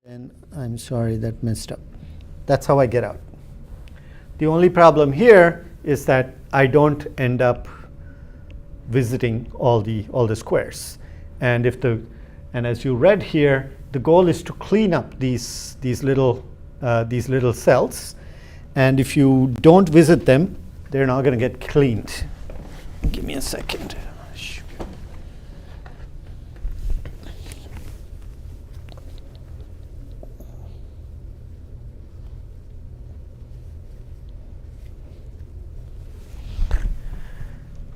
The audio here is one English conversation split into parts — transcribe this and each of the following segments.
And I'm sorry, that messed up. That's how I get out. The only problem here is that I don't end up visiting all the squares. And as you read here, the goal is to clean up these little cells. And if you don't visit them, they're not going to get cleaned. Give me a second.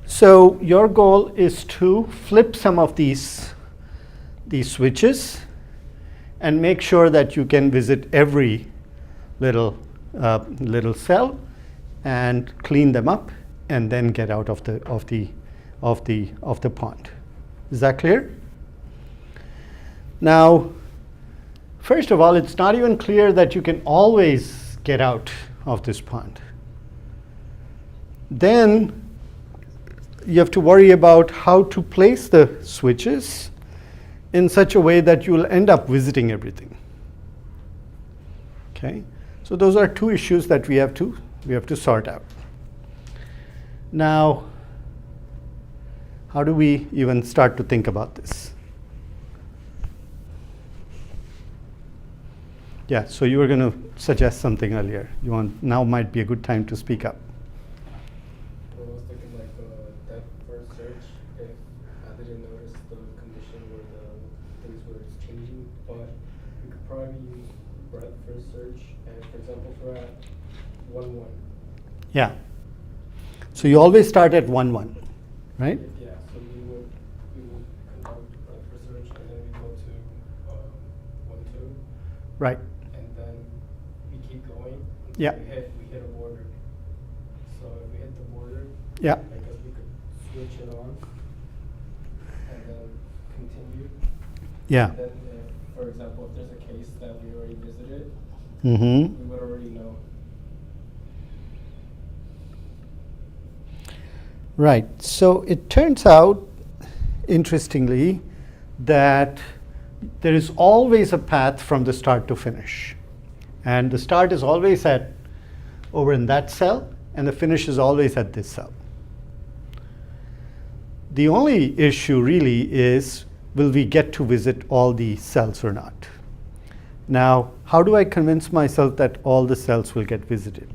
So your goal is to flip some of these switches and make sure that you can visit every little cell and clean them up and then get out of the pond. Is that clear? Now, first of all, it's not even clear that you can always get out of this pond. Then you have to worry about how to place the switches in such a way that you will end up visiting everything. Okay, so those are two issues that we have to sort out. Now, how do we even start to think about this? Yeah, so you were going to suggest something earlier. Now might be a good time to speak up. Yeah. So you always start at 1, 1, right? Yeah. So we would conduct research and then we go to 1, 2. Right. And then we keep going. Yeah. We hit a border. So if we hit the border, yeah, I guess we could switch it on and then continue. Yeah. And then, for example, if there's a case that we already visited, mm-hmm. we would already know. Right. So it turns out, interestingly, that there is always a path from the start to finish. And the start is always over in that cell, and the finish is always at this cell. The only issue really is, will we get to visit all the cells or not? Now, how do I convince myself that all the cells will get visited?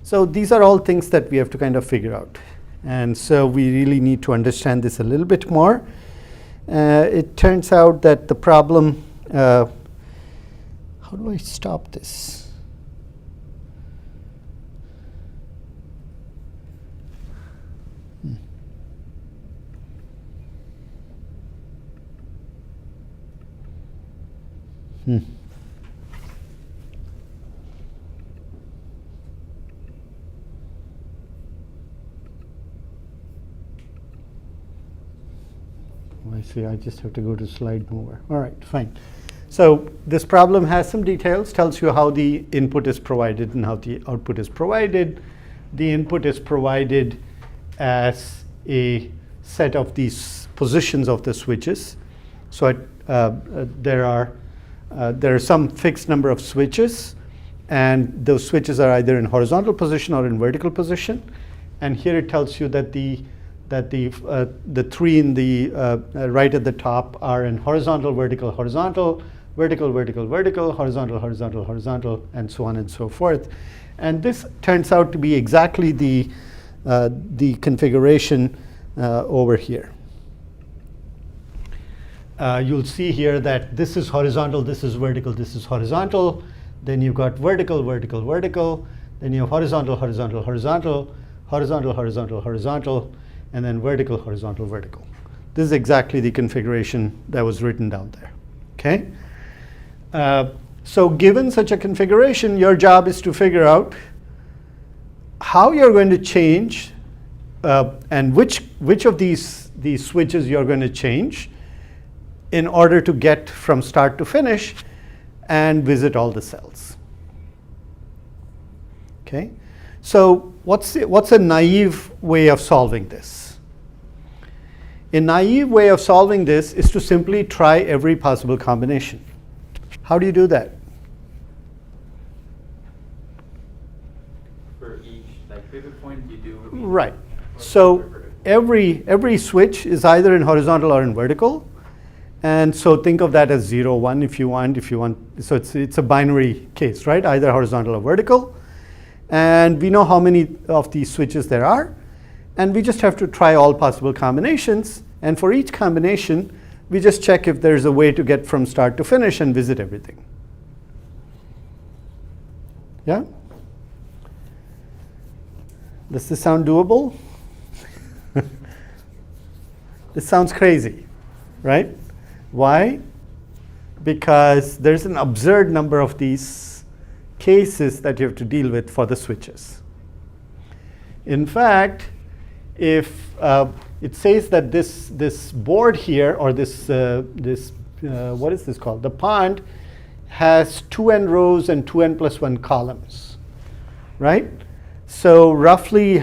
So these are all things that we have to kind of figure out. And so we really need to understand this a little bit more. It turns out that the problem, how do I stop this? I see, I just have to go to slide mover. All right, fine. So this problem has some details, tells you how the input is provided and how the output is provided. The input is provided as a set of these positions of the switches. So there are some fixed number of switches, and those switches are either in horizontal position or in vertical position. And here it tells you that the three in the right at the top are in horizontal, vertical, horizontal, vertical, vertical, vertical, horizontal, horizontal, horizontal, and so on and so forth. And this turns out to be exactly the configuration over here. You'll see here that this is horizontal, this is vertical, this is horizontal. Then you've got vertical, vertical, vertical. Then you have horizontal, horizontal, horizontal, horizontal, horizontal, horizontal, and then vertical, horizontal, vertical. This is exactly the configuration that was written down there. Okay? So given such a configuration, your job is to figure out how you're going to change and which of these switches you're going to change in order to get from start to finish and visit all the cells. Okay? So what's a naive way of solving this? A naive way of solving this is to simply try every possible combination. How do you do that? For each like pivot point, you do Right. So every switch is either in horizontal or in vertical. And so think of that as 0, 1 if you want. So it's a binary case, right? Either horizontal or vertical. And we know how many of these switches there are. And we just have to try all possible combinations. And for each combination, we just check if there's a way to get from start to finish and visit everything. Yeah? Does this sound doable? This sounds crazy, right? Why? Because there's an absurd number of these cases that you have to deal with for the switches. In fact, if it says that this board here, or this what is this called? The pond has 2n rows and 2n plus 1 columns, right? So roughly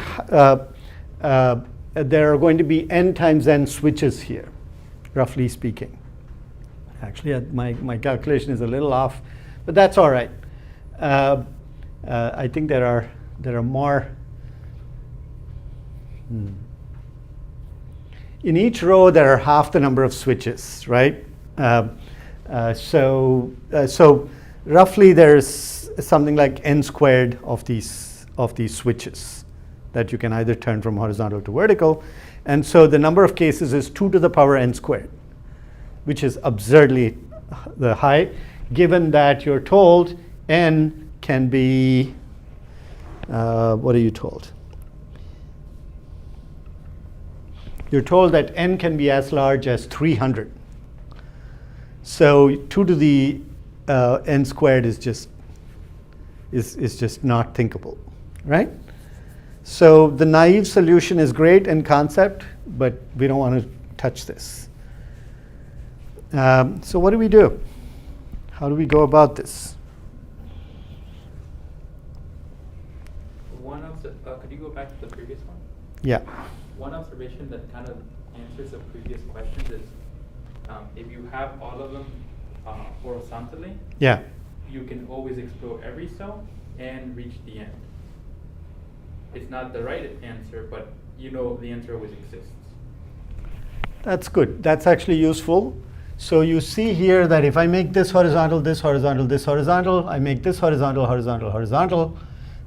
there are going to be n times n switches here, roughly speaking. Actually, my calculation is a little off, but that's all right. I think there are more. In each row, there are half the number of switches, right? So roughly there's something like n squared of these switches that you can either turn from horizontal to vertical. And so the number of cases is 2 to the power n squared, which is absurdly high, given that you're told n can be, what are you told? You're told that n can be as large as 300. So 2 to the n squared is just not thinkable, right? So the naive solution is great in concept, but we don't want to touch this. So what do we do? How do we go about this? Could you go back to the previous one? Yeah. One observation that kind of answers the previous questions is if you have all of them horizontally, Yeah. you can always explore every cell and reach the end. It's not the right answer, but you know the answer always exists. That's good. That's actually useful. So you see here that if I make this horizontal, this horizontal, this horizontal, I make this horizontal, horizontal, horizontal,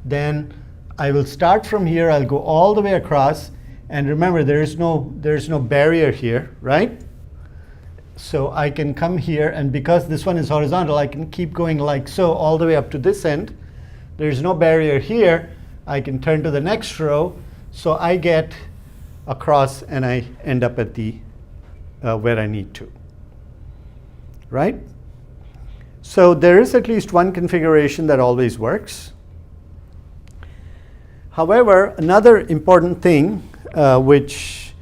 then I will start from here. I'll go all the way across. And remember, there's no barrier here, right? So I can come here, and because this one is horizontal, I can keep going like so all the way up to this end. There's no barrier here. I can turn to the next row. So I get across, and I end up at the where I need to, right? So there is at least one configuration that always works. However, another important thing which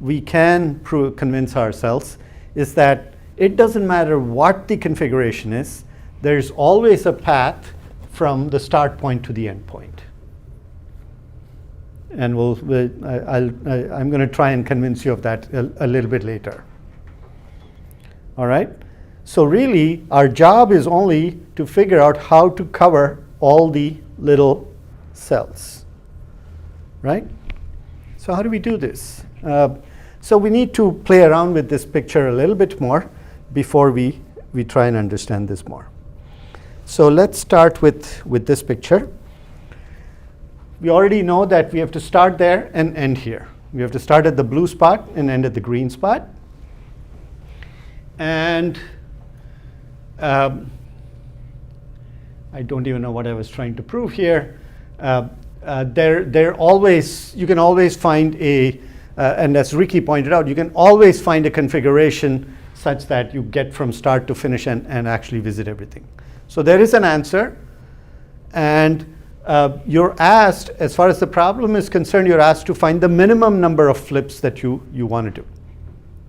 we can convince ourselves is that it doesn't matter what the configuration is, there's always a path from the start point to the end point. And I'm going to try and convince you of that a little bit later. All right? So really, our job is only to figure out how to cover all the little cells, right? So how do we do this? So we need to play around with this picture a little bit more before we try and understand this more. So let's start with this picture. We already know that we have to start there and end here. We have to start at the blue spot and end at the green spot. And I don't even know what I was trying to prove here. You can always find and as Ricky pointed out, you can always find a configuration such that you get from start to finish and actually visit everything. So there is an answer, and you're asked, as far as the problem is concerned, you're asked to find the minimum number of flips that you want to do.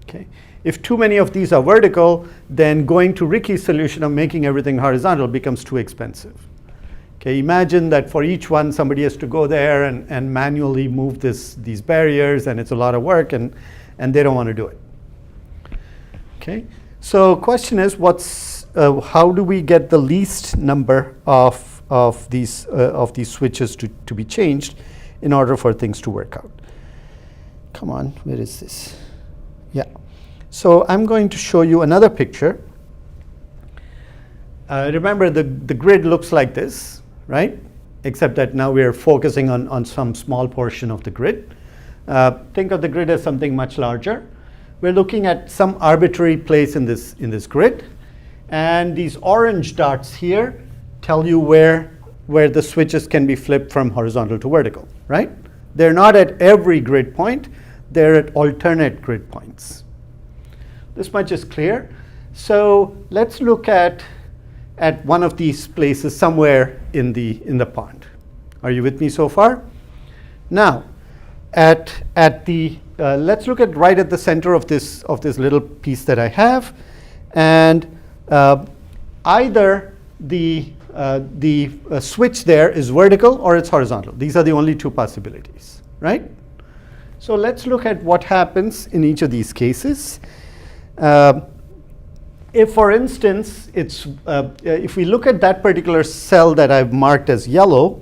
Okay. If too many of these are vertical, then going to Ricky's solution of making everything horizontal becomes too expensive. Okay, imagine that for each one, somebody has to go there and manually move these barriers, and it's a lot of work, and and they don't want to do it. Okay, so question is, how do we get the least number of these switches to be changed in order for things to work out? Come on, where is this? Yeah. So I'm going to show you another picture. Remember, the grid looks like this, right? Except that now we're focusing on some small portion of the grid. Think of the grid as something much larger. We're looking at some arbitrary place in this grid. And these orange dots here tell you where the switches can be flipped from horizontal to vertical, right? They're not at every grid point. They're at alternate grid points. This much is clear. So let's look at one of these places somewhere in the pond. Are you with me so far? Now, let's look at right at the center of this little piece that I have, and either the switch there is vertical or it's horizontal. These are the only two possibilities, right? So let's look at what happens in each of these cases. If, for instance, if we look at that particular cell that I've marked as yellow,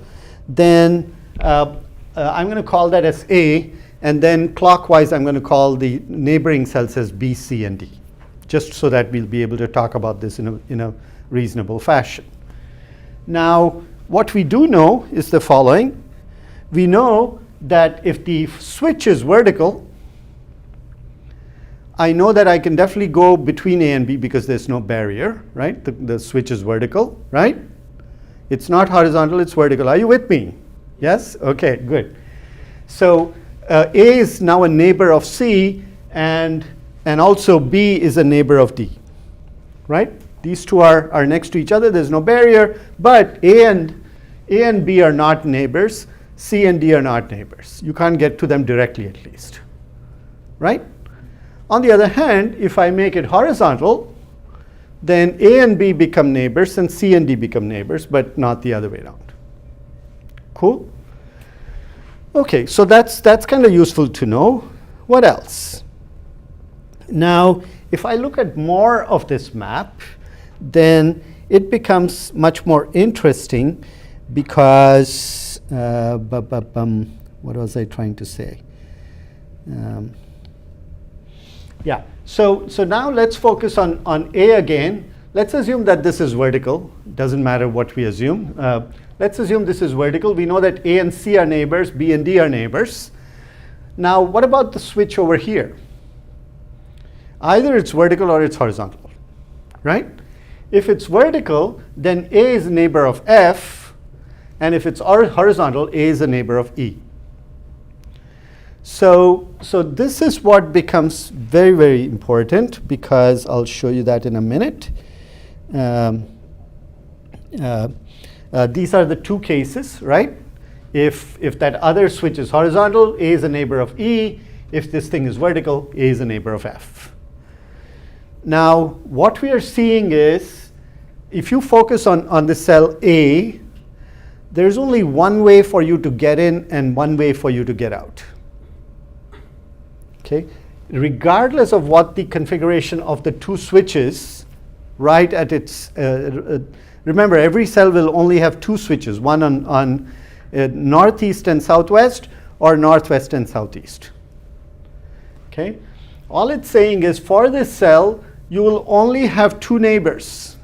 then I'm going to call that as A, and then clockwise I'm going to call the neighboring cells as B, C, and D, just so that we'll be able to talk about this in a reasonable fashion. Now, what we do know is the following. We know that if the switch is vertical, I know that I can definitely go between A and B because there's no barrier, right? The switch is vertical, right? It's not horizontal, it's vertical. Are you with me? Yes? Okay, good. So A is now a neighbor of C, and also B is a neighbor of D, right? These two are next to each other. There's no barrier, but A and B are not neighbors. C and D are not neighbors. You can't get to them directly, at least, right? On the other hand, if I make it horizontal, then A and B become neighbors and C and D become neighbors, but not the other way around. Cool? Okay, so that's kind of useful to know. What else? Now, if I look at more of this map, then it becomes much more interesting because, what was I trying to say? Yeah, so now let's focus on A again. Let's assume that this is vertical. Doesn't matter what we assume. Let's assume this is vertical. We know that A and C are neighbors, B and D are neighbors. Now, what about the switch over here? Either it's vertical or it's horizontal, right? If it's vertical, then A is a neighbor of F, and if it's horizontal, A is a neighbor of E. So this is what becomes very, very important, because I'll show you that in a minute. These are the two cases, right? If that other switch is horizontal, A is a neighbor of E. If this thing is vertical, A is a neighbor of F. Now, what we are seeing is, if you focus on the cell A, there's only one way for you to get in and one way for you to get out. Okay? Regardless of what the configuration of the two switches, right at its, remember, every cell will only have two switches, one on northeast and southwest, or northwest and southeast. Okay? All it's saying is, for this cell, you will only have two neighbors.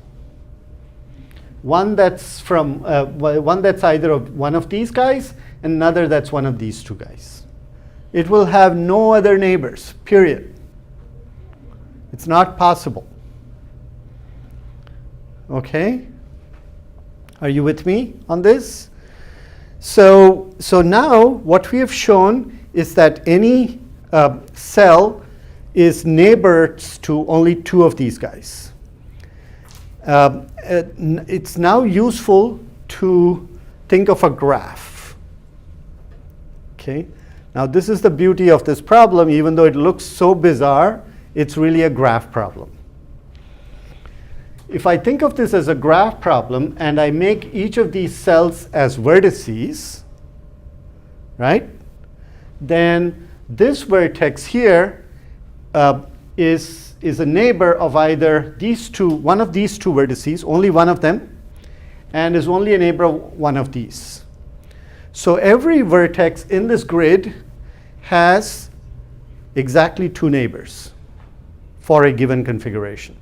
One that's either of one of these guys, and another that's one of these two guys. It will have no other neighbors, period. It's not possible. Okay? Are you with me on this? So now what we have shown is that any cell is neighbors to only two of these guys. It's now useful to think of a graph. Okay? Now, this is the beauty of this problem. Even though it looks so bizarre, it's really a graph problem. If I think of this as a graph problem and I make each of these cells as vertices, right, then this vertex here is a neighbor of either these two, one of these two vertices, only one of them, and is only a neighbor of one of these. So every vertex in this grid has exactly two neighbors for a given configuration.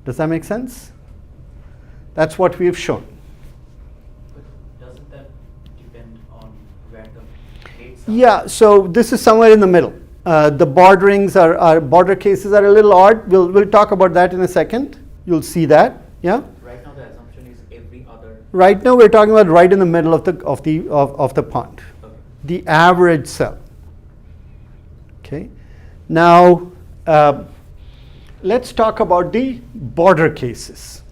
Does that make sense? That's what we've shown. But doesn't that depend on where the gates are? Yeah, so this is somewhere in the middle. The borderings are border cases are a little odd. We'll talk about that in a second. You'll see that. Yeah. Right now the assumption is every other. Right now we're talking about right in the middle of the pond, Okay. the average cell. Okay. Now let's talk about the border cases.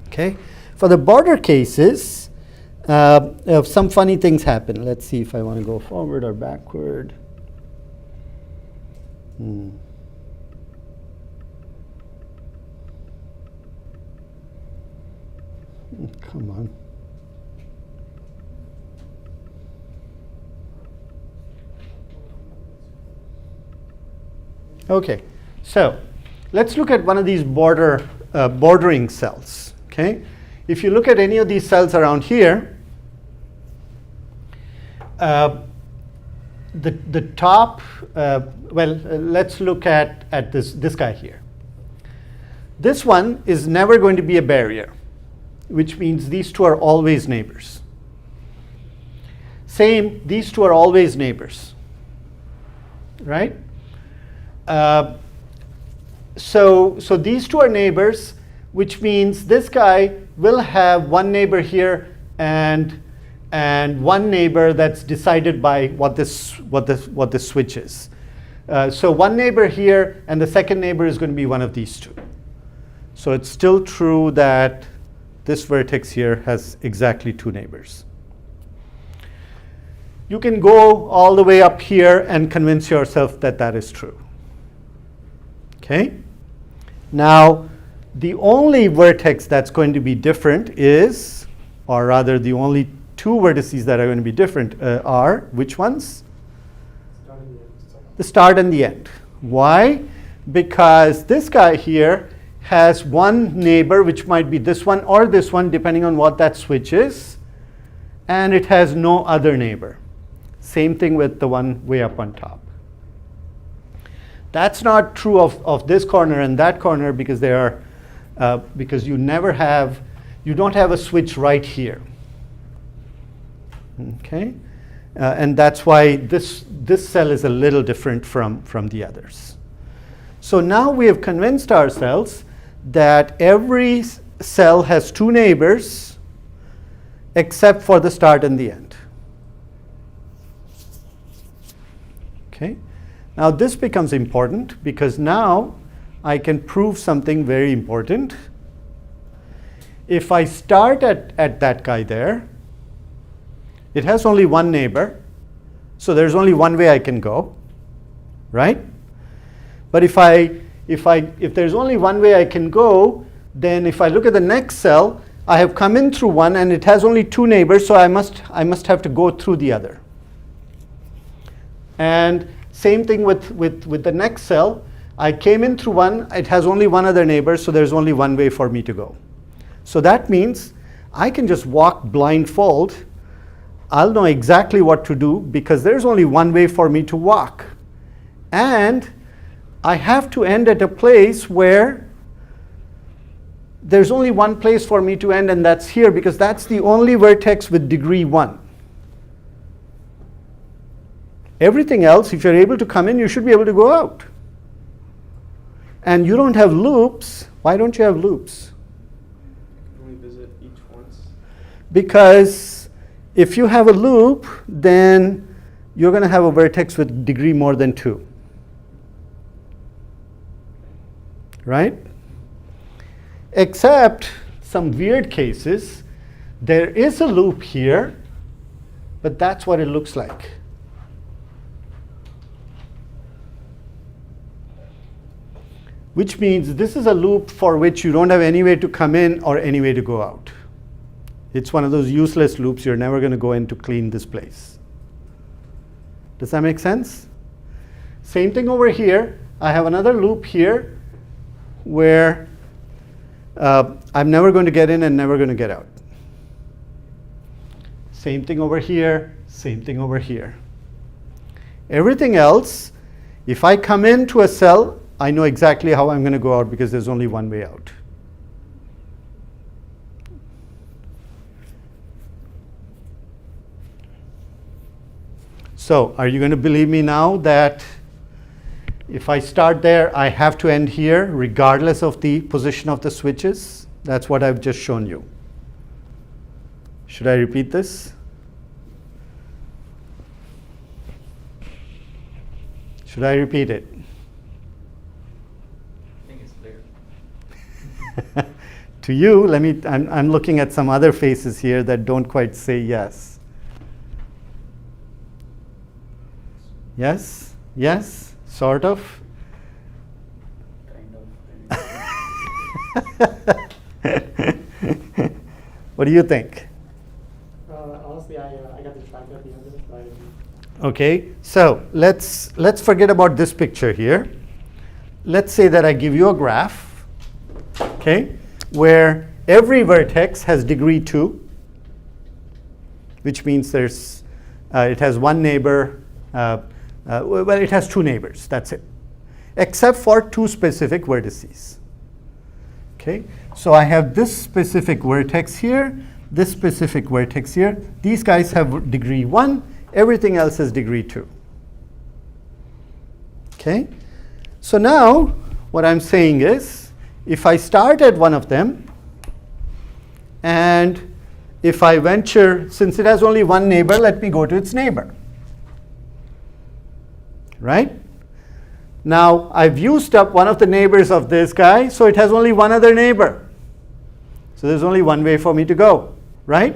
Okay. For the border cases, some funny things happen. Let's see if I want to go forward or backward. Come on. Okay, so let's look at one of these bordering cells. Okay, if you look at any of these cells around here, the top. Let's look at this guy here. This one is never going to be a barrier, which means these two are always neighbors. Same, these two are always neighbors, right? So these two are neighbors, which means this guy will have one neighbor here and one neighbor that's decided by what this switch is. So one neighbor here and the second neighbor is going to be one of these two. So it's still true that this vertex here has exactly two neighbors. You can go all the way up here and convince yourself that that is true. Okay? Now, the only vertex that's going to be different is, or rather the only two vertices that are going to be different are, which ones? Start and the end. The start and the end. Why? Because this guy here has one neighbor, which might be this one or this one, depending on what that switch is, and it has no other neighbor. Same thing with the one way up on top. That's not true of this corner and that corner because they are because you don't have a switch right here. Okay, and that's why this cell is a little different from the others. So now we have convinced ourselves that every cell has two neighbors except for the start and the end. Okay. Now this becomes important because now I can prove something very important. If I start at that guy there, it has only one neighbor, so there's only one way I can go, right? But if there's only one way I can go, then if I look at the next cell, I have come in through one and it has only two neighbors, so I must have to go through the other. And same thing with the next cell. I came in through one, it has only one other neighbor, so there's only one way for me to go. So that means I can just walk blindfold. I'll know exactly what to do because there's only one way for me to walk. And I have to end at a place where there's only one place for me to end, and that's here because that's the only vertex with degree 1. Everything else, if you're able to come in, you should be able to go out. And you don't have loops. Why don't you have loops? You can only visit each once. Because if you have a loop, then you're going to have a vertex with degree more than 2. Right? Except some weird cases, there is a loop here, but that's what it looks like. Which means this is a loop for which you don't have any way to come in or any way to go out. It's one of those useless loops. You're never going to go in to clean this place. Does that make sense? Same thing over here. I have another loop here where I'm never going to get in and never going to get out. Same thing over here, same thing over here. Everything else, if I come into a cell, I know exactly how I'm going to go out because there's only one way out. So, are you going to believe me now that if I start there, I have to end here regardless of the position of the switches? That's what I've just shown you. Should I repeat this? Should I repeat it? I think it's clear. To you, I'm looking at some other faces here that don't quite say yes. Yes? Yes? Sort of? Kind of. What do you think? Honestly, I got distracted at the end of it. Okay, so let's forget about this picture here. Let's say that I give you a graph, okay, where every vertex has degree 2, which means there's it has one neighbor. Well, it has 2 neighbors. That's it, except for 2 specific vertices. Okay, so I have this specific vertex here, this specific vertex here. These guys have degree 1. Everything else is degree 2. Okay, so now what I'm saying is, if I start at one of them, and if I venture, since it has only one neighbor, let me go to its neighbor. Right? Now I've used up one of the neighbors of this guy, so it has only one other neighbor. So there's only one way for me to go, right?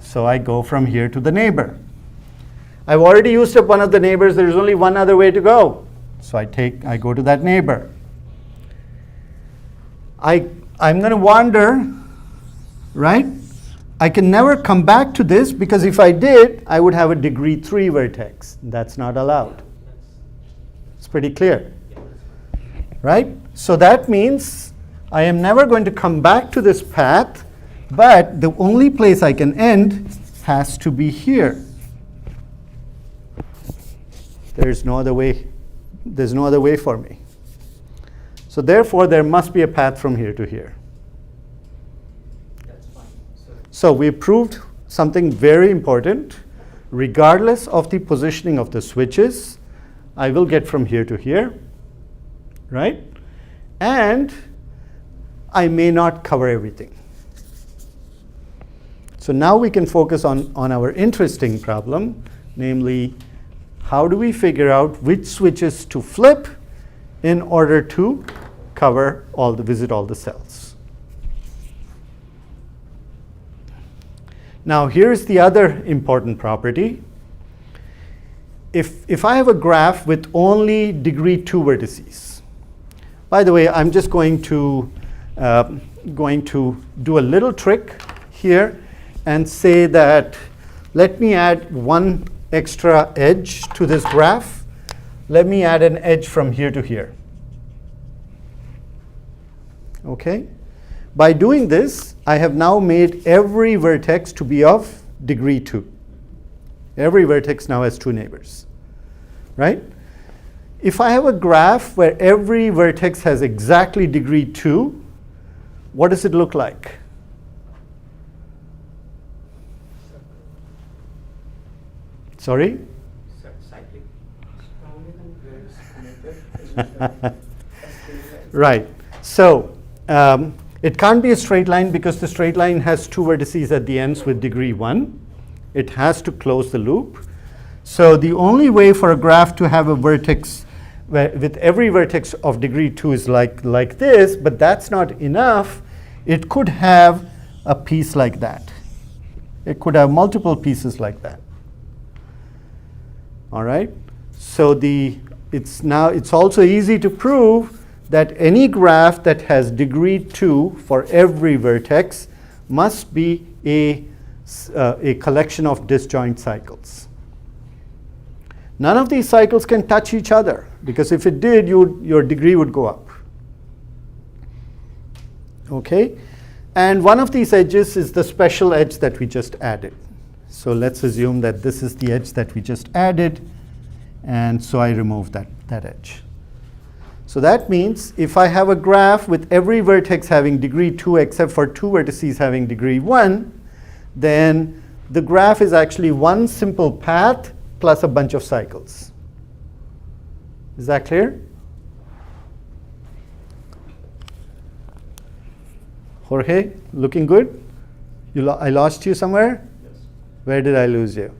So I go from here to the neighbor. I've already used up one of the neighbors, there's only one other way to go. So I go to that neighbor. I'm going to wander, right? I can never come back to this because if I did, I would have a degree 3 vertex. That's not allowed. It's pretty clear, right? So that means I am never going to come back to this path, but the only place I can end has to be here. There's no other way. There's no other way for me. So therefore, there must be a path from here to here. That's fine. So we proved something very important. Regardless of the positioning of the switches, I will get from here to here, right? And I may not cover everything. So now we can focus on our interesting problem, namely, how do we figure out which switches to flip in order to visit all the cells? Now here's the other important property. If I have a graph with only degree 2 vertices, by the way, I'm just going to do a little trick here and say that let me add one extra edge to this graph. Let me add an edge from here to here. Okay? By doing this, I have now made every vertex to be of degree 2. Every vertex now has 2 neighbors, right? If I have a graph where every vertex has exactly degree 2, what does it look like? Sorry? Cyclic. Right. So it can't be a straight line because the straight line has 2 vertices at the ends with degree 1. It has to close the loop. So the only way for a graph to have a vertex with every vertex of degree 2 is like this, but that's not enough. It could have a piece like that. It could have multiple pieces like that. All right. So it's also easy to prove that any graph that has degree 2 for every vertex must be a collection of disjoint cycles. None of these cycles can touch each other, because if it did, your degree would go up. Okay? And one of these edges is the special edge that we just added. So let's assume that this is the edge that we just added, and so I remove that edge. So that means if I have a graph with every vertex having degree 2 except for 2 vertices having degree 1, then the graph is actually one simple path plus a bunch of cycles. Is that clear? Jorge, looking good? I lost you somewhere? Yes. Where did I lose you?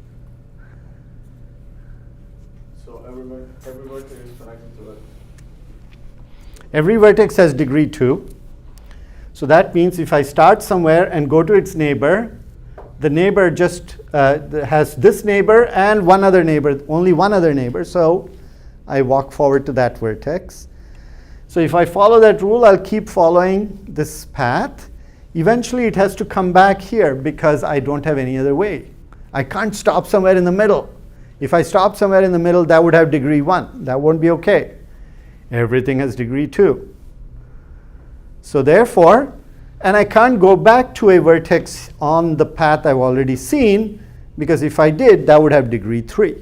So every vertex is connected to it. Every vertex has degree 2. So that means if I start somewhere and go to its neighbor, the neighbor just has this neighbor and one other neighbor, only one other neighbor. So I walk forward to that vertex. So if I follow that rule, I'll keep following this path. Eventually, it has to come back here because I don't have any other way. I can't stop somewhere in the middle. If I stop somewhere in the middle, that would have degree 1. That won't be okay. Everything has degree 2. So therefore, and I can't go back to a vertex on the path I've already seen, because if I did, that would have degree 3.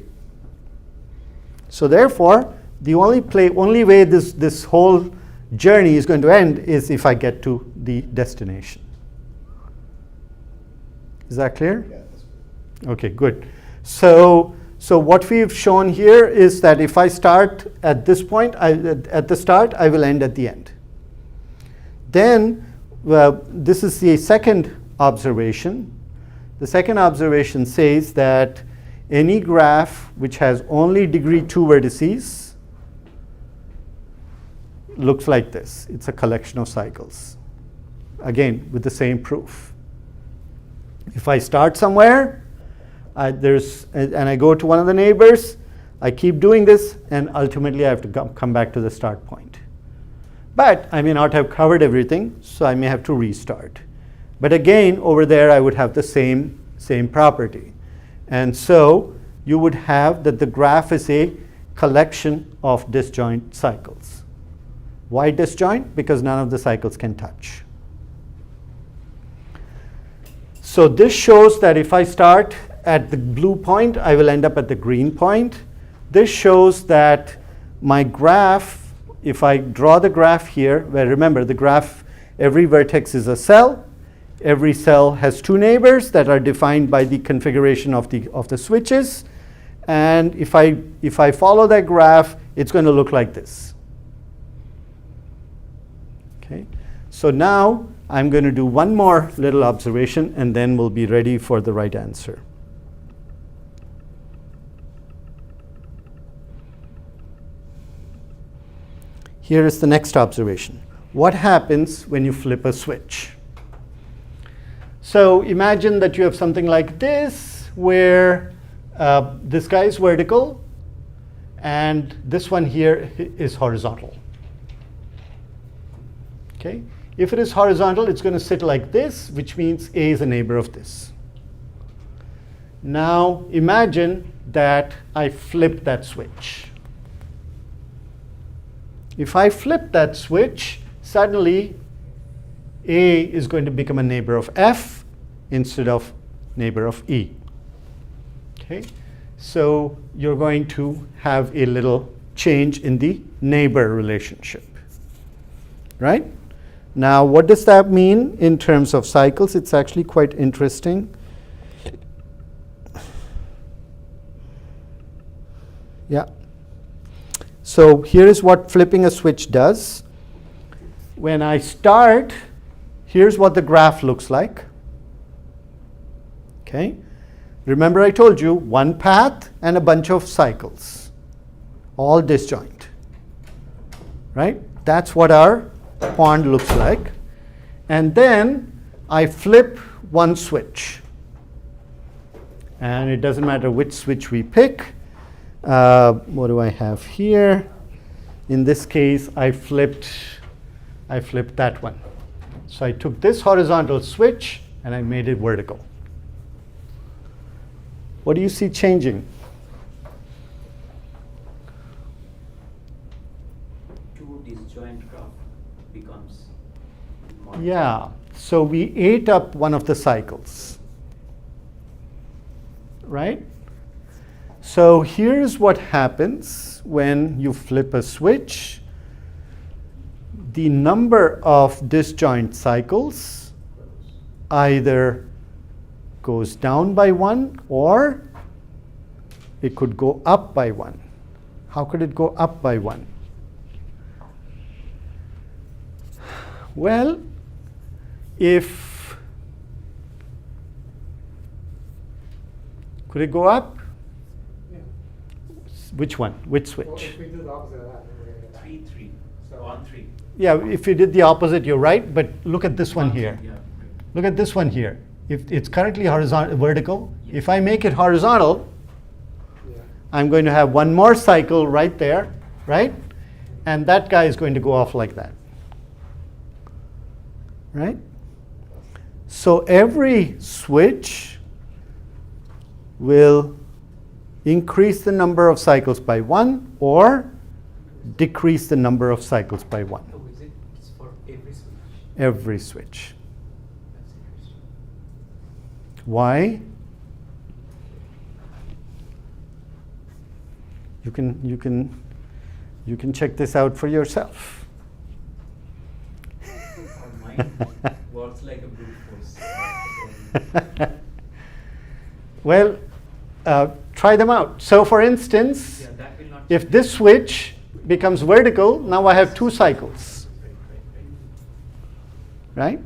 So therefore, the only way this whole journey is going to end is if I get to the destination. Is that clear? Yeah, that's good. Okay, good. So what we've shown here is that if I start at this point, at the start, I will end at the end. Then, this is the second observation. The second observation says that any graph which has only degree 2 vertices looks like this. It's a collection of cycles. Again, with the same proof. If I start somewhere, and I go to one of the neighbors, I keep doing this, and ultimately I have to come back to the start point. But I may not have covered everything, so I may have to restart. But again, over there, I would have the same property. And so you would have that the graph is a collection of disjoint cycles. Why disjoint? Because none of the cycles can touch. So this shows that if I start at the blue point, I will end up at the green point. This shows that my graph, if I draw the graph here, where remember the graph, every vertex is a cell. Every cell has 2 neighbors that are defined by the configuration of the switches. And if I follow that graph, it's going to look like this. Okay. So now I'm going to do one more little observation, and then we'll be ready for the right answer. Here is the next observation. What happens when you flip a switch? So imagine that you have something like this, where this guy is vertical, and this one here is horizontal. Okay? If it is horizontal, it's going to sit like this, which means A is a neighbor of this. Now imagine that I flip that switch. If I flip that switch, suddenly A is going to become a neighbor of F instead of neighbor of E. Okay? So you're going to have a little change in the neighbor relationship. Right? Now, what does that mean in terms of cycles? It's actually quite interesting. Yeah. So here is what flipping a switch does. When I start, here's what the graph looks like. Okay. Remember I told you one path and a bunch of cycles, all disjoint. Right? That's what our pond looks like. And then I flip one switch. And it doesn't matter which switch we pick. What do I have here? In this case, I flipped that one. So I took this horizontal switch and I made it vertical. What do you see changing? becomes more. Yeah, so we ate up one of the cycles, right? So here's what happens when you flip a switch. The number of disjoint cycles either goes down by 1 or it could go up by 1. How could it go up by 1? Well, if could it go up? Yeah. Which one? Which Well, switch? if we do the opposite of that, then we're gonna get that. 3, 3. So- 1, 3. Yeah, if you did the opposite, you're right, but look at this one 1, 3, here. Yeah. Look at this one here. If it's currently horizontal, vertical, Yeah. if I make it horizontal, Yeah. I'm going to have one more cycle right there, right? And that guy is going to go off like that. Right? So every switch will increase the number of cycles by 1 or decrease the number of cycles by 1. Oh, is it? It's for every switch. Every switch. That's interesting. Why? You can check this out for yourself. Our mind works like a brute force. Well, try them out. So for instance, Yeah, that will not if this switch becomes vertical, now I have 2 cycles, right?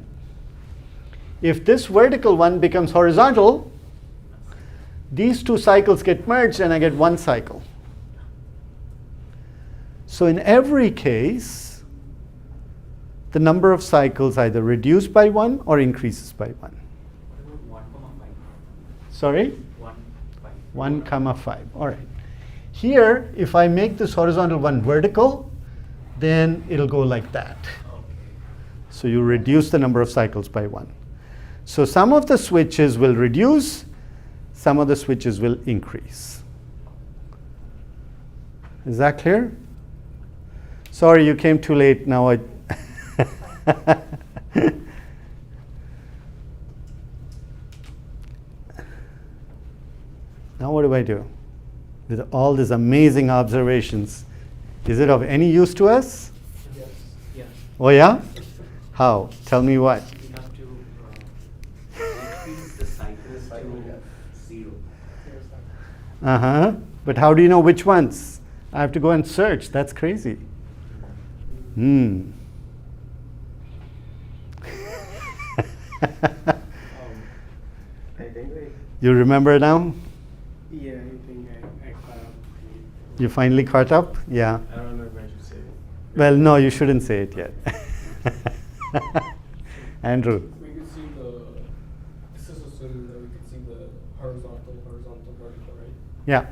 If this vertical one becomes horizontal, these 2 cycles get merged and I get 1 cycle. So in every case, the number of cycles either reduced by 1 or increases by 1. What about 1, 5? Sorry? 1, 5. 1 comma 5. All right. Here, if I make this horizontal one vertical, then it'll go like that. Okay. So you reduce the number of cycles by 1. So some of the switches will reduce, some of the switches will increase. Is that clear? Sorry, you came too late. Now I. Now what do I do? With all these amazing observations, is it of any use to us? Yes. Yeah. Oh yeah? How? Tell me what. We have to increase the cycles to 0. Uh-huh. But how do you know which ones? I have to go and search. That's crazy. Hmm. I think You remember now? yeah, I think I caught up. You finally caught up? Yeah. I don't know if I should say it. Well, no, you shouldn't say it yet. Andrew. We could see this is assuming that we could see the horizontal, vertical, right? Yeah.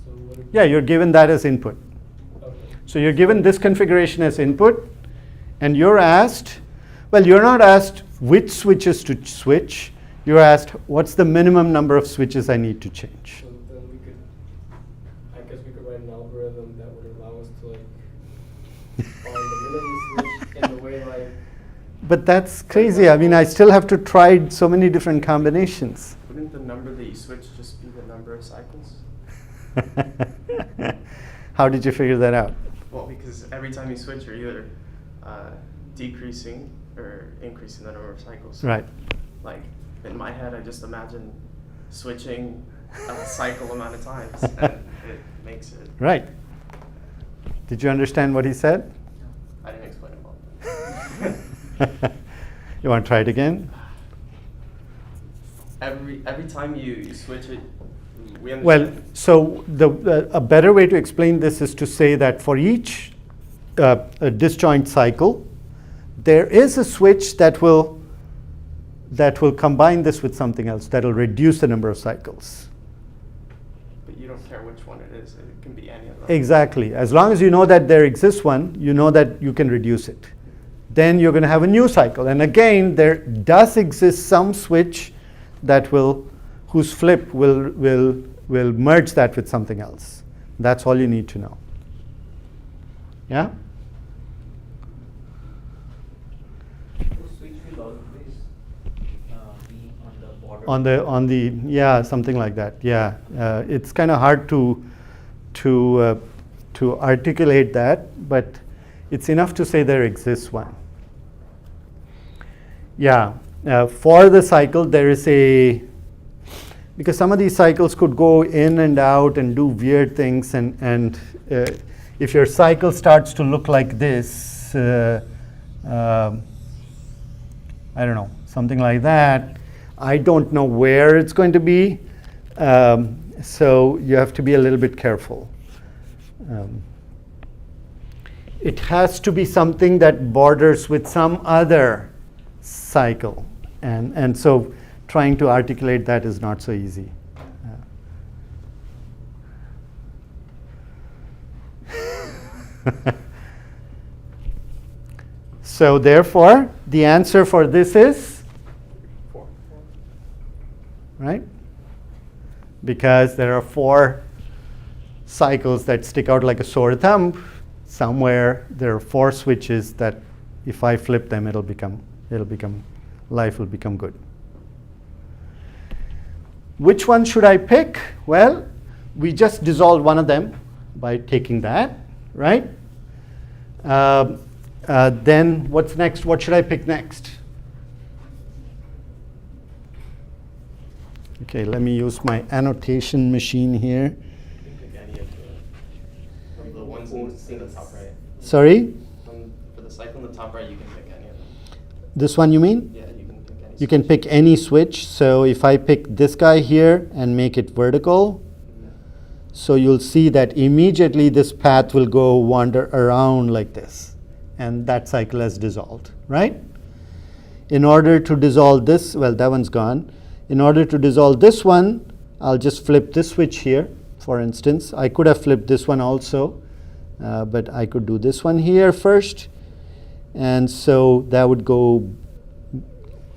So what if? Yeah, you're given that as input. Okay. So you're given this configuration as input, and you're asked, well, you're not asked which switches to switch. You're asked, what's the minimum number of switches I need to change? So then we could, I guess we could write an algorithm that would allow us to like find the minimum switch in the way like. But that's crazy. I mean, I still have to try so many different combinations. Wouldn't the number that you switch just be the number of cycles? How did you figure that out? Well, because every time you switch, you're either decreasing or increasing the number of cycles. Right. Like, in my head, I just imagine switching a cycle amount of times, and it makes it. Right. Did you understand what he said? I didn't explain it well. You want to try it again? Every time you switch it, we understand. Well, so a better way to explain this is to say that for each a disjoint cycle, there is a switch that will combine this with something else that will reduce the number of cycles. But you don't care which one it is. It can be any of them. Exactly. As long as you know that there exists one, you know that you can reduce it. Then you're going to have a new cycle. And again, there does exist some switch that whose flip will merge that with something else. That's all you need to know. Yeah? switch will always be on the border. On the yeah, something like that. Yeah, it's kind of hard to articulate that, but it's enough to say there exists one. Yeah, for the cycle there is a, because some of these cycles could go in and out and do weird things, and if your cycle starts to look like this, I don't know, something like that, I don't know where it's going to be, so you have to be a little bit careful. It has to be something that borders with some other cycle, and so trying to articulate that is not so easy. So therefore, the answer for this is 4. right? Because there are 4 cycles that stick out like a sore thumb. Somewhere there are 4 switches that if I flip them, life will become good. Which one should I pick? Well, we just dissolved one of them by taking that, right? Then what's next? What should I pick next? Okay, let me use my annotation machine here. You can pick any of the ones in the top right. Sorry? For the cycle in the top right, you can pick any of them. This one you mean? Yeah, you can pick any. You can pick any switch. So if I pick this guy here and make it vertical, so you'll see that immediately this path will go wander around like this, and that cycle has dissolved, right? In order to dissolve this, well, that one's gone. In order to dissolve this one, I'll just flip this switch here, for instance. I could have flipped this one also, but I could do this one here first, and so that would go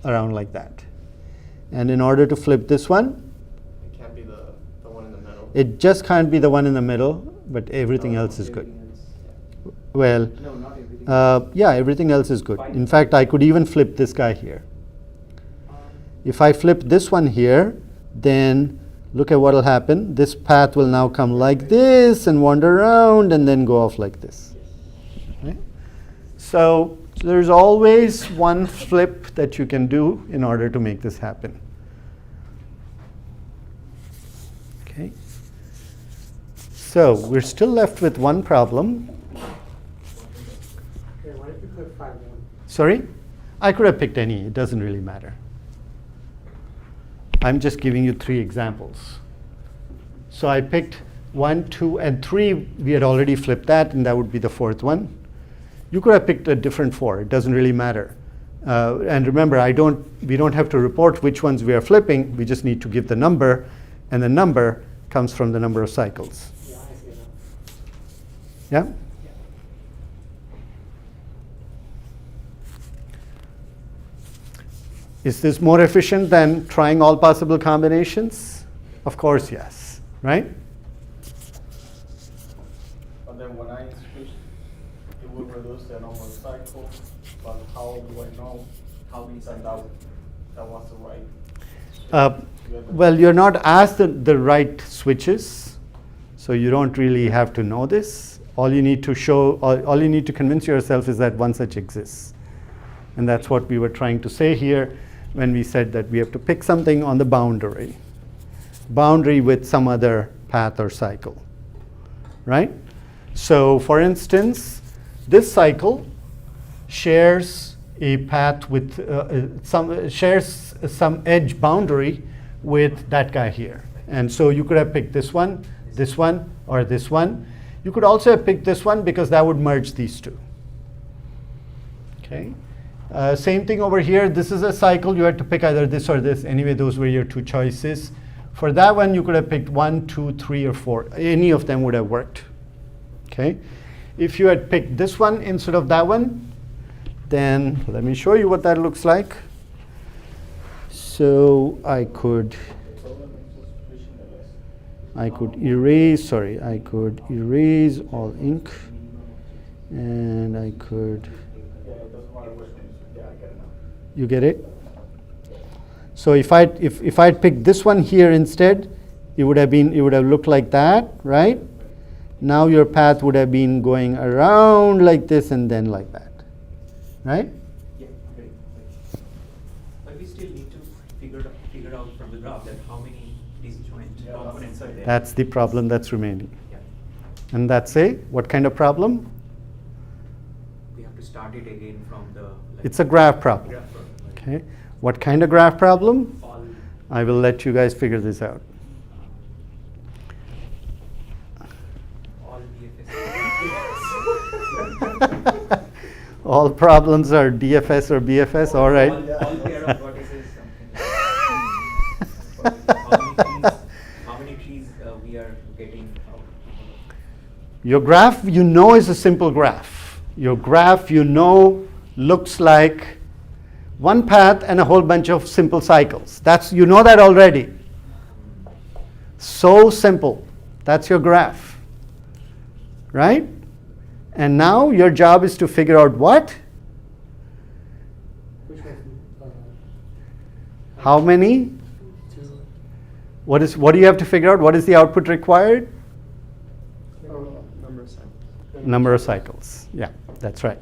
around like that. And in order to flip this one, It can't be the one in the middle. it just can't be the one in the middle, but everything else is good. Well, No, not everything. yeah, everything else is good. In fact, I could even flip this guy here. If I flip this one here, then look at what will happen. This path will now come like this and wander around and then go off like this. Right? So there's always one flip that you can do in order to make this happen. Okay. So we're still left with one problem. Okay, why did you click 5-1? Sorry? I could have picked any. It doesn't really matter. I'm just giving you 3 examples. So I picked 1, 2, and 3. We had already flipped that, and that would be the 4th one. You could have picked a different 4. It doesn't really matter. And remember, we don't have to report which ones we are flipping. We just need to give the number, and the number comes from the number of cycles. Yeah, I see it Yeah? now. Is this more efficient than trying all possible combinations? Of course, yes. Right? But then when I switch, it will reduce the number of cycles, but how do I know How many that cycles? that was the right? Well, you're not asked the right switches, so you don't really have to know this. All you need to all you need to convince yourself is that one such exists. And that's what we were trying to say here when we said that we have to pick something on the boundary with some other path or cycle, right? So for instance, this cycle shares a path with shares some edge boundary with that guy here. And so you could have picked this one, or this one. You could also have picked this one because that would merge these two. Okay. Same thing over here. This is a cycle. You had to pick either this or this. Anyway, those were your 2 choices. For that one, you could have picked 1, 2, 3, or 4. Any of them would have worked. Okay. If you had picked this one instead of that one, then let me show you what that looks like. So I could erase all ink, and I could. Yeah, it doesn't matter which one. Yeah, I get it now. You get it? So if I'd picked this one here instead, it would have looked like that, right? Now your path would have been going around like this and then like that, right? Yeah, great. But we still need to figure out from the graph that how many disjoint components are there. That's the problem that's remaining. Yeah. And that's what kind of problem? We have to start it again from the. It's a graph problem. Graph problem, right? Okay. What kind of graph problem? All I will let you guys figure this out. all BFS. All problems are DFS or BFS, all right. All pair of vertices, something. How many trees we are getting out? Your graph, is a simple graph. Your graph, looks like one path and a whole bunch of simple cycles. You know that already. So simple. That's your graph. Right? And now your job is to figure out what? Which one? How many? Two. What do you have to figure out? What is the output required? Number of cycles. Number of cycles. Yeah, that's right.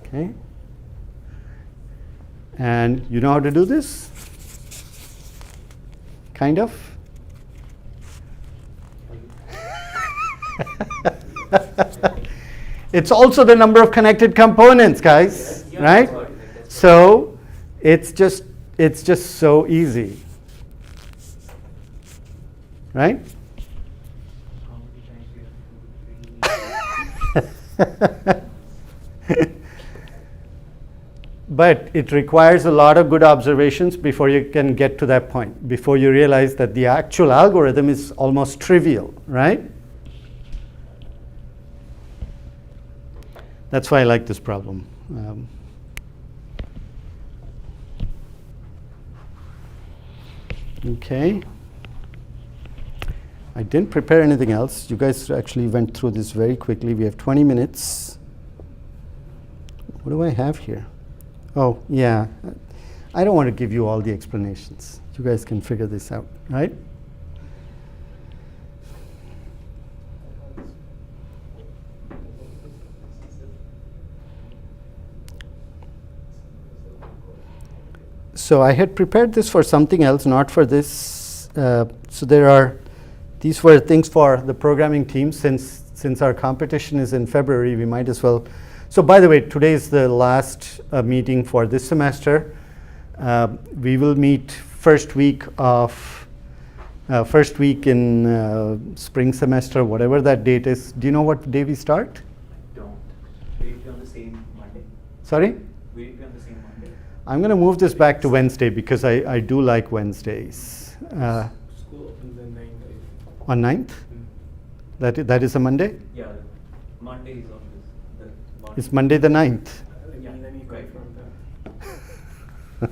Okay. And you know how to do this? Kind of? It's also the number of connected components, guys, Yeah, right? that's what- So it's just so easy, right? How many times we have to But it requires a lot of good observations before you can get to that point, before you realize that the actual algorithm is almost trivial, right? That's why I like this problem. Okay. I didn't prepare anything else. You guys actually went through this very quickly. We have 20 minutes. What do I have here? Oh, yeah. I don't want to give you all the explanations. You guys can figure this out, right? So I had prepared this for something else, not for this. So these were things for the programming team. Since our competition is in February, we might as well. So by the way, today is the last meeting for this semester. We will meet first week in spring semester, whatever that date is. Do you know what day we start? don't. Will it be on the same Monday? Sorry? Will it be on the same Monday? I'm going to move this back to Wednesday because I do like Wednesdays. School opens in 9 days. On 9th? That is a Monday? Yeah, Monday is on this. It's Monday the 9th. Yeah, Let me right. confirm that.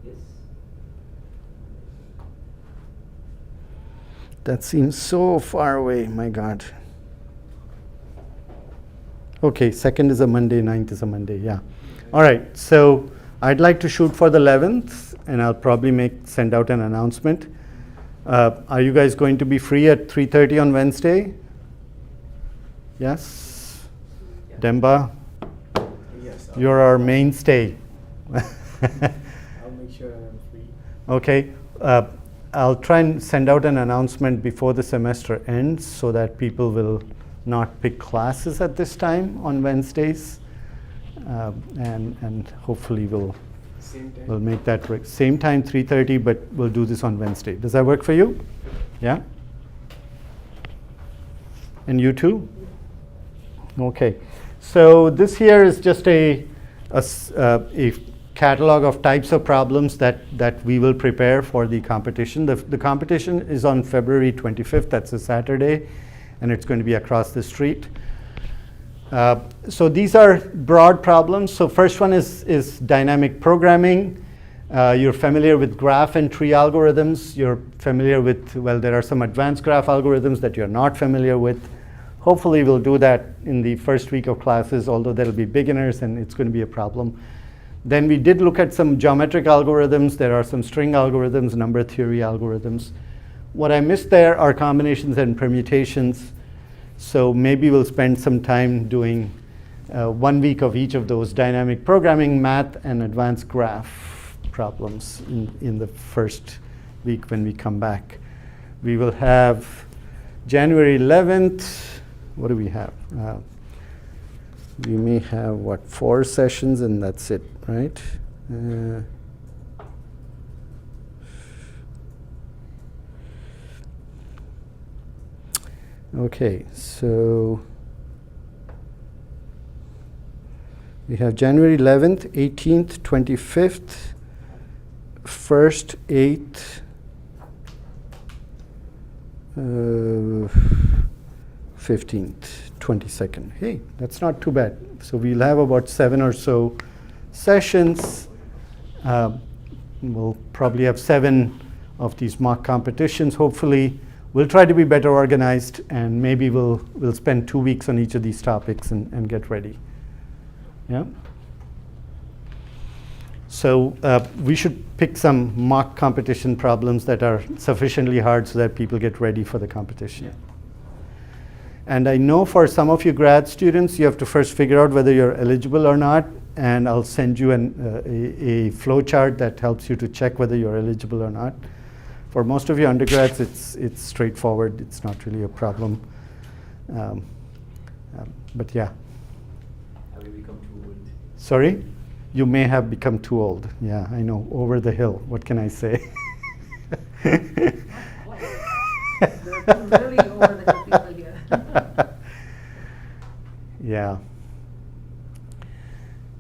Yes. That seems so far away, my God. Okay, 2nd is a Monday, 9th is a Monday, yeah. All right, so I'd like to shoot for the 11th, and I'll probably send out an announcement. Are you guys going to be free at 3:30 on Wednesday? Yes? Yeah. Demba, Yes. you're our mainstay. I'll make sure that I'm free. Okay, I'll try and send out an announcement before the semester ends so that people will not pick classes at this time on Wednesdays, and hopefully Same time. we'll make that work. Same time, 3:30, but we'll do this on Wednesday. Does that work for you? Yeah? And you too? Okay. So this here is just a catalog of types of problems that we will prepare for the competition. The competition is on February 25th. That's a Saturday, and it's going to be across the street. So these are broad problems. So first one is dynamic programming. You're familiar with graph and tree algorithms. You're familiar with, well, there are some advanced graph algorithms that you're not familiar with. Hopefully we'll do that in the first week of classes, although there'll be beginners and it's going to be a problem. Then we did look at some geometric algorithms. There are some string algorithms, number theory algorithms. What I missed there are combinations and permutations. So maybe we'll spend some time doing 1 week of each of those: dynamic programming, math, and advanced graph problems in the first week when we come back. We will have January 11th. What do we have? We may have, what, 4 sessions, and that's it, right? Okay, so we have January 11th, 18th, 25th, 1st, 8th, 15th, 22nd. Hey, that's not too bad. So we'll have about 7 or so sessions. We'll probably have 7 of these mock competitions, hopefully. We'll try to be better organized, and maybe we'll spend 2 weeks on each of these topics and get ready. Yeah? So we should pick some mock competition problems that are sufficiently hard so that people get ready for the competition. Yeah. And I know for some of you grad students, you have to first figure out whether you're eligible or not, and I'll send you a flow chart that helps you to check whether you're eligible or not. For most of you undergrads, it's straightforward. It's not really a problem. But yeah. Have we become too old? Sorry? You may have become too old. Yeah, I know. Over the hill. What can I say? Really over the people here. Yeah.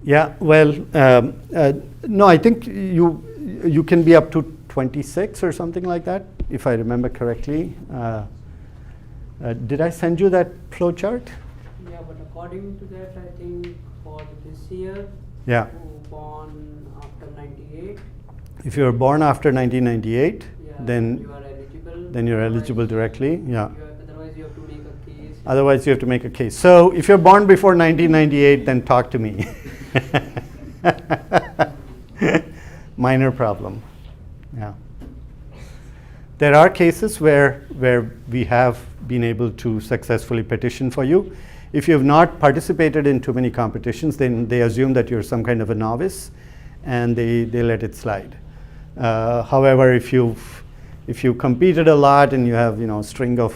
Yeah, well, no, I think you can be up to 26 or something like that, if I remember correctly. Did I send you that flow chart? Yeah, but according to that, I think for this year, Yeah. who born after 98, If you were born after 1998, yeah, then you are eligible. then you're Otherwise, eligible directly. Yeah. Otherwise, you have to make a case. Otherwise, you have to make a case. So if you're born before 1998, then talk to me. Minor problem. Yeah. There are cases where we have been able to successfully petition for you. If you have not participated in too many competitions, then they assume that you're some kind of a novice, and they let it slide. However, if you competed a lot and you have a string of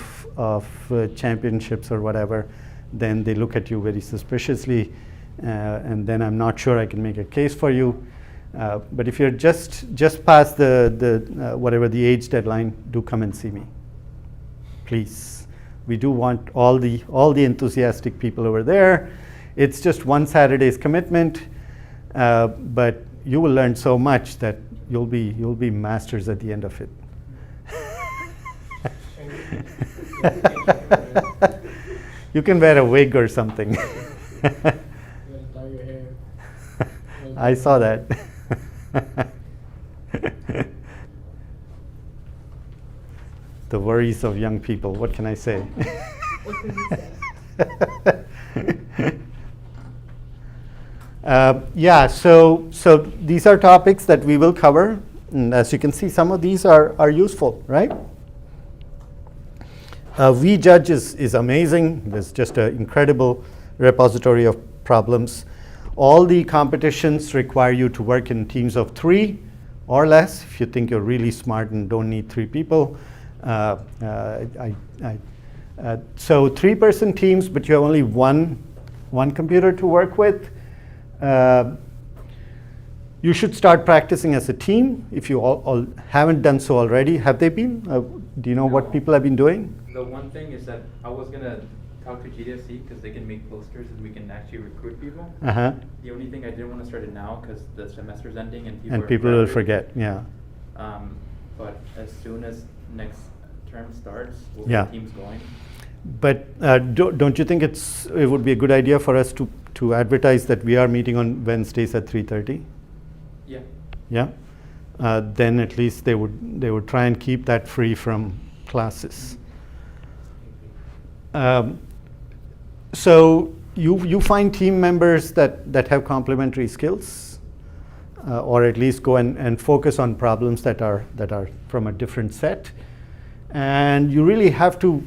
championships or whatever, then they look at you very suspiciously, and then I'm not sure I can make a case for you. But if you're just past the whatever the age deadline, do come and see me, please. We do want all the enthusiastic people over there. It's just one Saturday's commitment, but you will learn so much that you'll be masters at the end of it. You can wear a wig or something. You gotta dye your hair. I saw that. The worries of young people. What can I say? What can you say? Yeah, so these are topics that we will cover. And as you can see, some of these are useful, right? VJudge is amazing. There's just an incredible repository of problems. All the competitions require you to work in teams of 3 or less if you think you're really smart and don't need 3 people. So 3-person teams, but you have only one computer to work with. You should start practicing as a team if you all haven't done so already. Have they been? Do you know what people have been doing? The one thing is that I was going to talk to GDSC because they can make posters and we can actually recruit people. Uh-huh. The only thing I didn't want to start it now because the semester's ending and people And are people will graduating. forget, yeah. But as soon as next term starts, we'll Yeah. get teams going. But don't you think it would be a good idea for us to advertise that we are meeting on Wednesdays at 3:30? Yeah. Yeah. Then at least they would try and keep that free from classes. So you find team members that have complementary skills, or at least go and focus on problems that are from a different set. And you really have to,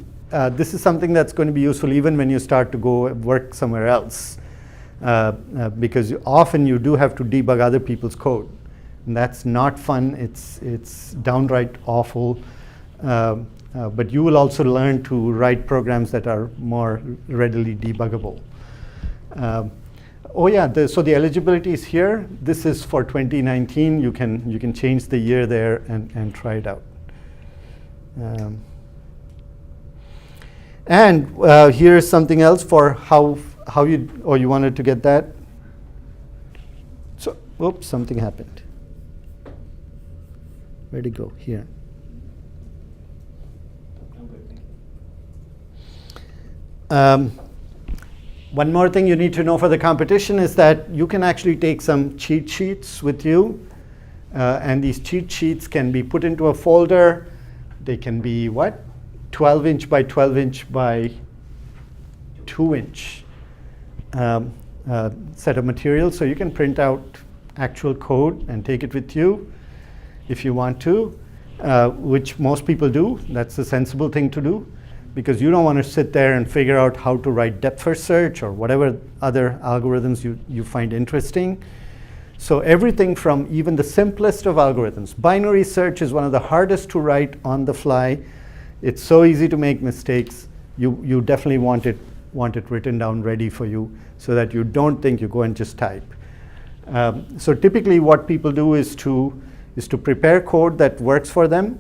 this is something that's going to be useful even when you start to go work somewhere else, because often you do have to debug other people's code. And that's not fun, it's downright awful. But you will also learn to write programs that are more readily debuggable. Oh yeah, so the eligibility is here. This is for 2019. You can change the year there and try it out. And here's something else for how you wanted to get that. So, oops, something happened. Where'd it go? Here. One more thing you need to know for the competition is that you can actually take some cheat sheets with you, and these cheat sheets can be put into a folder. They can be 12 inch by 12 inch by 2 inch set of materials. So you can print out actual code and take it with you if you want to, which most people do. That's the sensible thing to do, because you don't want to sit there and figure out how to write depth first search or whatever other algorithms you find interesting. So everything from even the simplest of algorithms. Binary search is one of the hardest to write on the fly. It's so easy to make mistakes. You definitely want it written down ready for you so that you don't think you go and just type. So typically what people do is to prepare code that works for them.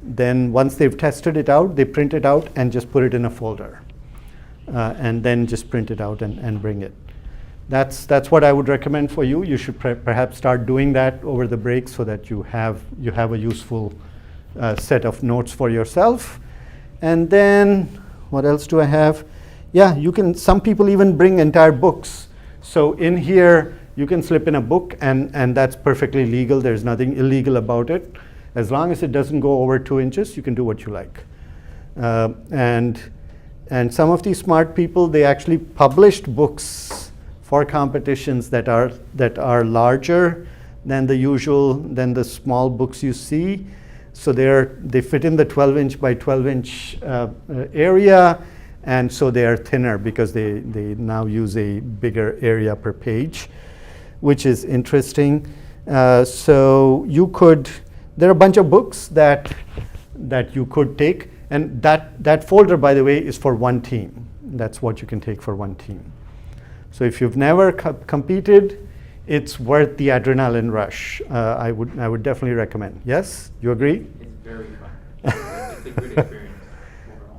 Then once they've tested it out, they print it out and just put it in a folder. And then just print it out and bring it. That's what I would recommend for you. You should perhaps start doing that over the break so that you have a useful set of notes for yourself. And then what else do I have? Yeah, some people even bring entire books. So in here, you can slip in a book, and that's perfectly legal. There's nothing illegal about it. As long as it doesn't go over 2 inches, you can do what you like. And some of these smart people, they actually published books for competitions that are larger than the small books you see. So they fit in the 12 inch by 12 inch area, and so they are thinner because they now use a bigger area per page, which is interesting. So there are a bunch of books that you could take, and that folder, by the way, is for one team. That's what you can take for one team. So if you've never competed, it's worth the adrenaline rush. I would definitely recommend. Yes, you agree? It's very fun. It's a good experience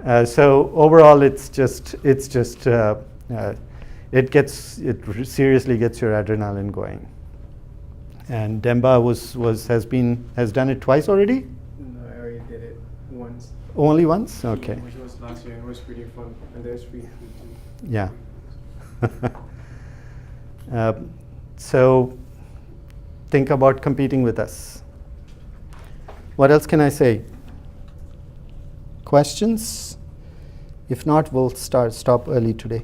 overall. So overall, it seriously gets your adrenaline going. And Demba has done it twice already? No, I already did it once. Only once? Okay. Which was last year, and it was pretty fun. And there's free food too. Yeah. So think about competing with us. What else can I say? Questions? If not, we'll stop early today.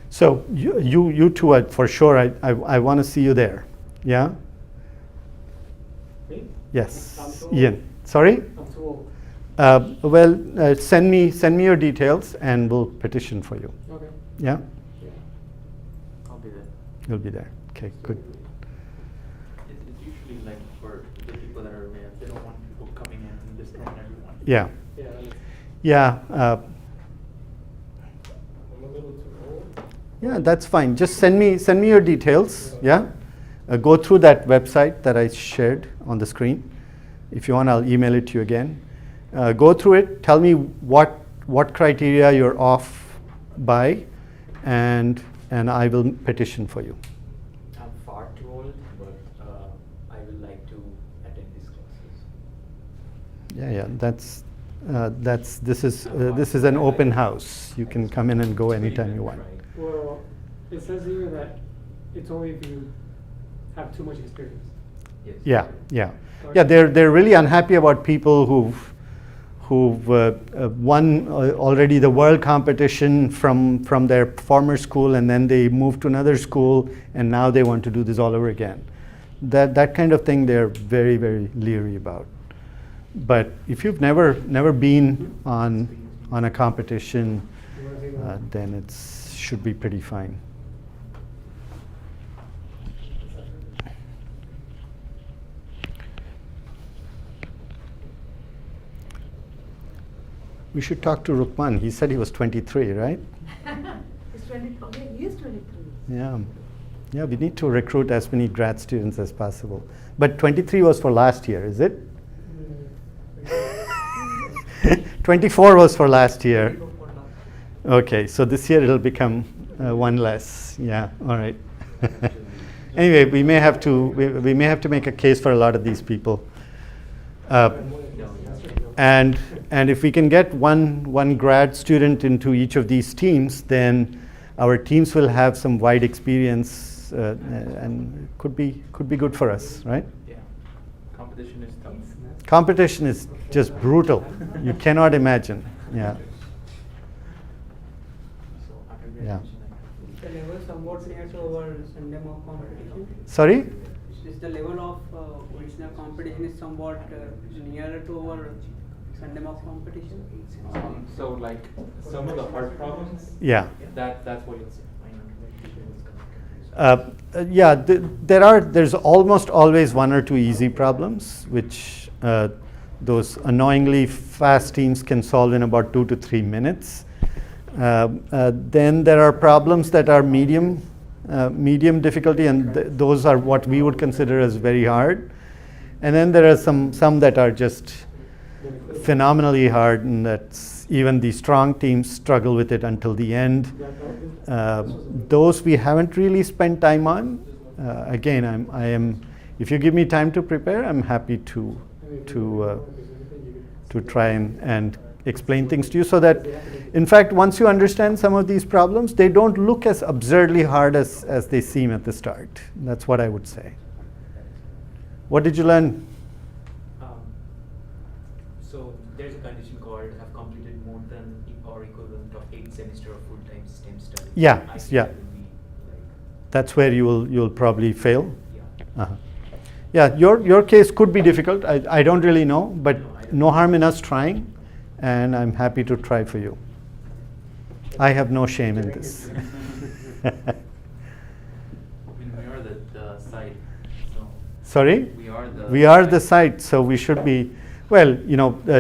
So you two are for sure. I want to see you there. Yeah. Me? Yes. I'm too old. Ian. Sorry. I'm too old. Well, send me your details and we'll petition for you. Okay. Yeah. Yeah. I'll be there. You'll be there. Okay. Good. It's usually like for the people that are male, they don't want people coming in and destroying everyone. Yeah. Yeah. Yeah. I'm a little too old. Yeah, that's fine. Just send me your details. Yeah, go through that website that I shared on the screen. If you want, I'll email it to you again. Go through it. Tell me what criteria you're off by, and I will petition for you. I'm far too old, but I would like to attend these classes. Yeah, this is an open house. You can come in and go anytime you want. Well, it says here that it's only if you have too much experience. Yes. Yeah. They're really unhappy about people who've won already the world competition from their former school, and then they move to another school, and now they want to do this all over again. That kind of thing they're very, very leery about. But if you've never been on a competition, then it should be pretty fine. We should talk to Rukman. He said he was 23, right? He's 20, okay, he is 23. Yeah, we need to recruit as many grad students as possible. But 23 was for last year, is it? 24 was for last year. Okay, so this year it'll become one less. Yeah, all right. Anyway, we may have to make a case for a lot of these people. And if we can get one grad student into each of these teams, then our teams will have some wide experience, and could be good for us, right? Yeah. Competition is tough. Competition is just brutal. You cannot imagine. Yeah. Yeah. The level somewhat near to our Sunday mock competition. Sorry? Is the level of original competition is somewhat nearer to our Sunday mock competition? So like some of the hard problems, Yeah. that's what you'll see. There's almost always one or two easy problems, which those annoyingly fast teams can solve in about 2 to 3 minutes. Then there are problems that are medium difficulty, and those are what we would consider as very hard. And then there are some that are just phenomenally hard, and that's even the strong teams struggle with it until the end. Those we haven't really spent time on. Again, I am. If you give me time to prepare, I'm happy to try and explain things to you, so that, in fact, once you understand some of these problems, they don't look as absurdly hard as they seem at the start. That's what I would say. What did you learn? So there's a condition called have completed more than or equivalent of 8 semester of full-time STEM studies. Yeah, I think yeah. that will be like, That's where you'll probably fail. yeah. Uh-huh. Yeah, your case could be difficult. I don't really know, but no harm in us trying, and I'm happy to try for you. I have no shame in this. I mean, we are the site, so Sorry? we are the site, so we should be. Well,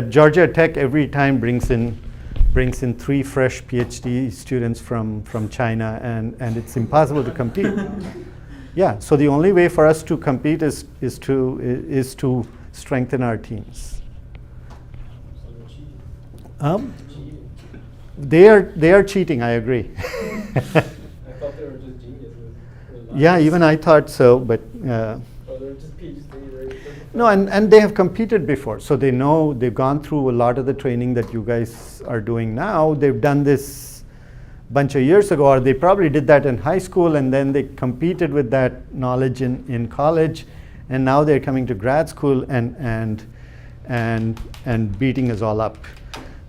Georgia Tech every time brings in 3 fresh PhD students from China, and it's impossible to compete. Yeah, so the only way for us to compete is to strengthen our teams. They are cheating. I agree. I thought they were just geniuses. Yeah, even I thought so, but. Oh, they're just PhD, right? No, and they have competed before, so they know, they've gone through a lot of the training that you guys are doing now. They've done this a bunch of years ago, or they probably did that in high school, and then they competed with that knowledge in college, and now they're coming to grad school and beating us all up.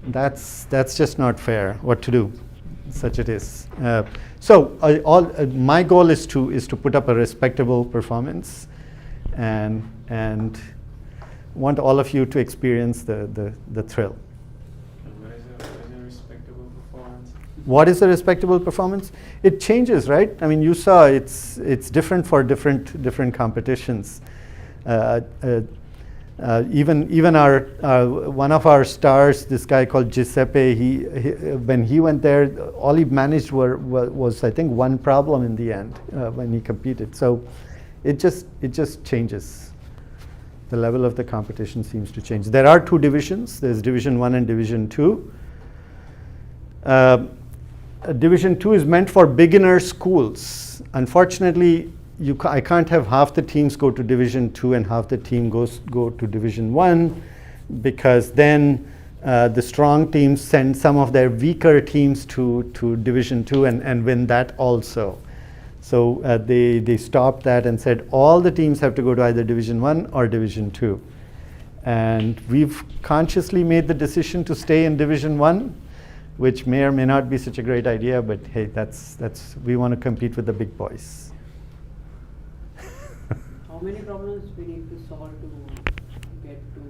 That's just not fair. What to do? Such it is. My goal is to put up a respectable performance, and want all of you to experience the thrill. What is a respectable performance? What is a respectable performance? It changes, right? I mean, you saw it's different for different competitions. Even our one of our stars, this guy called Giuseppe, he when he went there, all he managed was I think 1 problem in the end when he competed. So it just changes. The level of the competition seems to change. There are 2 divisions. There's Division 1 and Division 2. Division 2 is meant for beginner schools. Unfortunately, I can't have half the teams go to Division 2 and half the team go to Division 1, because then the strong teams send some of their weaker teams to Division 2 and win that also. So they stopped that and said all the teams have to go to either Division 1 or Division 2. And we've consciously made the decision to stay in Division 1, which may or may not be such a great idea, but hey, that's we want to compete with the big boys. How many problems we need to solve to get to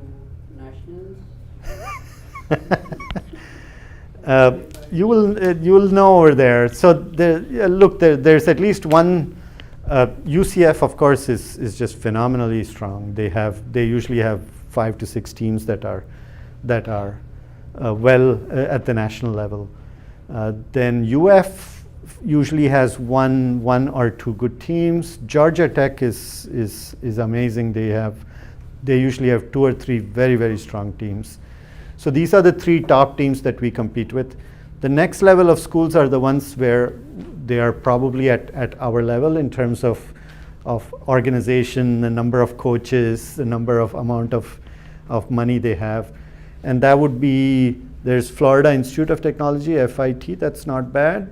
nationals? You will know over there. So look, there's at least one. UCF, of course, is just phenomenally strong. They usually have 5 to 6 teams that are well at the national level. Then UF usually has one or two good teams. Georgia Tech is amazing. They usually have 2 or 3 very, very strong teams. So these are the 3 top teams that we compete with. The next level of schools are the ones where they are probably at our level in terms of organization, the number of coaches, the amount of money they have. And that would be, there's Florida Institute of Technology, FIT, that's not bad.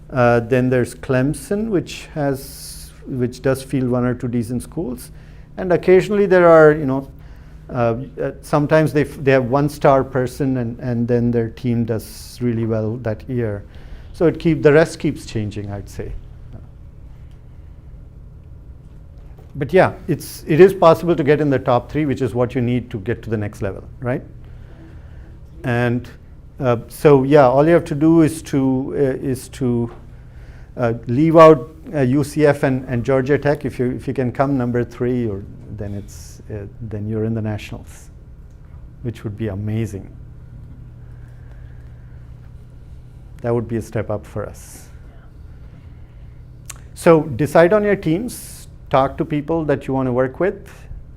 Then there's Clemson, which does field 1 or 2 decent schools. And occasionally there are, sometimes they have 1-star person and then their team does really well that year. So the rest keeps changing, I'd say. But yeah, it is possible to get in the top 3, which is what you need to get to the next level, right? And so yeah, all you have to do is to leave out UCF and Georgia Tech. If you can come number 3, then you're in the nationals, which would be amazing. That would be a step up for us. So decide on your teams, talk to people that you want to work with,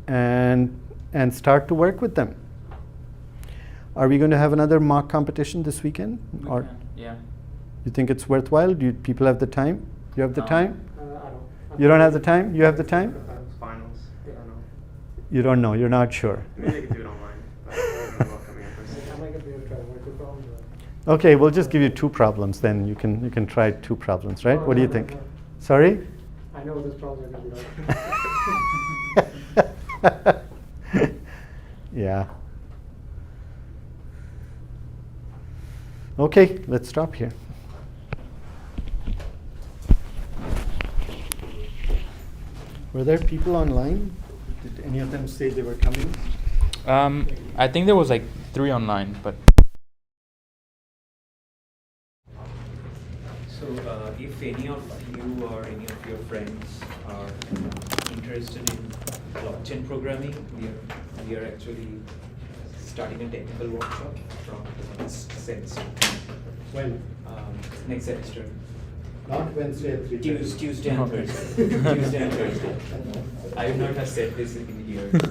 and start to work with them. Are we going to have another mock competition this weekend? Or Yeah. you think it's worthwhile? Do people have the time? You have the time? I don't. You don't have the time? You have the time? Finals. I don't know. You don't know. You're not sure. Maybe I could do it online. But I don't know about coming in person. I might be able to try to work with problems. Okay, we'll just give you 2 problems then. You can try 2 problems, right? What do you think? Sorry? I know this problem is going to be hard. Yeah. Okay, let's stop here. Were there people online? Did any of them say they were coming? I think there was like 3 online, but. So, if any of you or any of your friends are interested in blockchain programming, we are actually starting a technical workshop from the next semester. When? Next semester. Not Wednesday at 3:30. Tuesday and Thursday. Tuesday and Thursday. I would not have said this in here.